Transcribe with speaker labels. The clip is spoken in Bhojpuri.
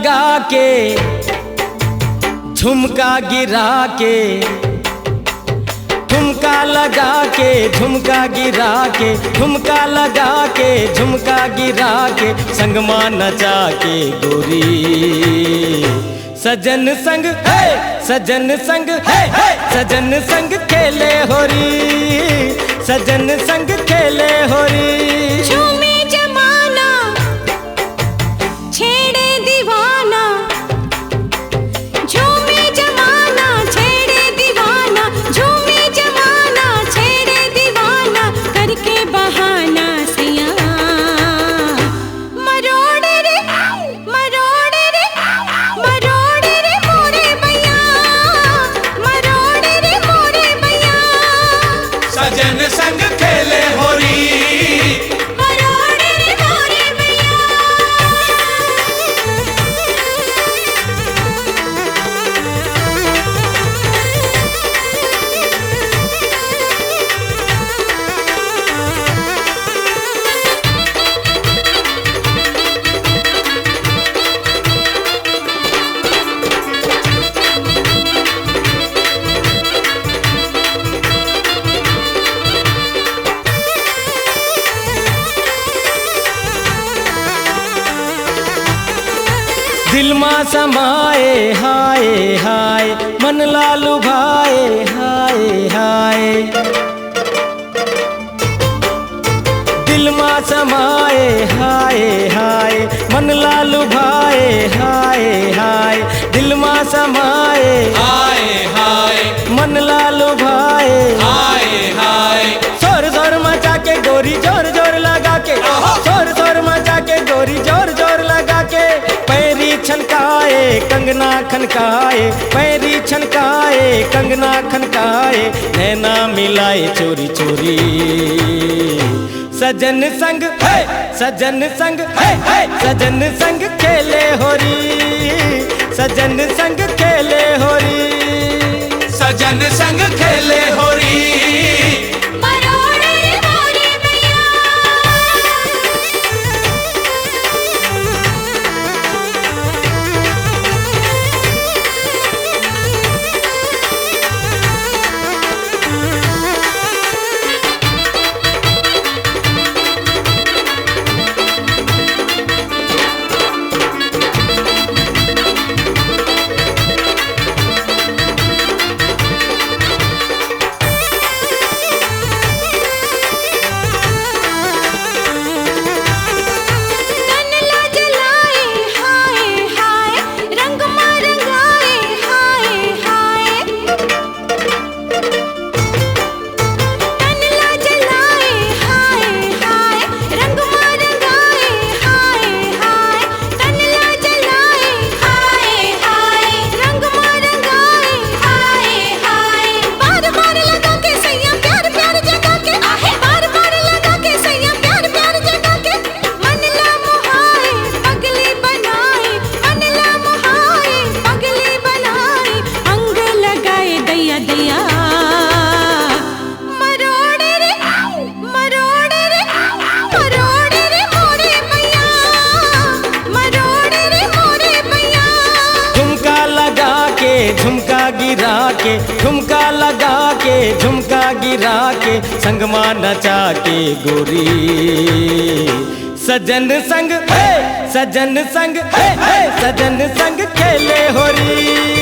Speaker 1: लगा के झुमका गिरा के, ठुमका लगा के झुमका गिरा के, ठुमका लगा के झुमका गिरा के, संगमा नचा के गोरी सजन संग है, सजन संग है, सजन संग खेले होरी, सजन संग खेले होरी।
Speaker 2: झूमे जमाना छेड़े दीवाना, झूमे जमाना छेड़े दीवाना, झूमे जमाना छेड़े दीवाना, करके बहाना सैया मरोड़े रे मरोड़े रे मरोड़े रे मोरे भैया, मरोड़े रे मोरे भैया।
Speaker 3: सजन संग खेले होरी,
Speaker 2: मरोड़े रे मोरे भैया।
Speaker 1: दिल माँ समाए हाय हाय, मन लालू भाए हाय हाय, दिल माँ समाए हाय हाय, मन लालू भाए हाय हाय, दिल माँ समाए
Speaker 3: हाय हाय
Speaker 1: मन लालू भाए
Speaker 3: हाय हाय।
Speaker 1: जोर जोर मचा के गोरी जोर जोर लगा के, जोर जोर मचा के गोरी जोर जोर लगा के, पैरी छनकाए कंगना खनकाए, पैरी छनकाए कंगना खनकाए, नैना मिलाए चोरी चोरी, सजन संग है, सजन संग है, सजन संग खेले होरी, सजन संग खेले होरी।
Speaker 3: सजन संग खेले होरी,
Speaker 2: मरोड़े रे मोरे भैया। तन ला जलाए हाय हाय, रंग मा रंगाए हाय हाय, तन ला जलाए हाय हाय, रंग मा रंगाए हाय हाय, तन ला जलाए हाय हाय, रंग मा रंगाए हाय हाय। बार बार लगा के सैया प्यार प्यार जगा के, आहे बार बार लगा के सैया प्यार प्यार जगा के, मन ला मोहाए पगली बनाए, मन ला मोहाए पगली बनाए, अंग लगाए दैया दैया, मरोड़े रे मरोड़े रे मरोड़े रे मोरे भैया, मरोड़े रे मोरे भैया।
Speaker 1: झुमका लगा के झुमका गिरा के, ठुमका लगा के झुमका गिरा के, संगमा नचा के गोरी सजन संग है, सजन संग है, सजन संग खेले होरी।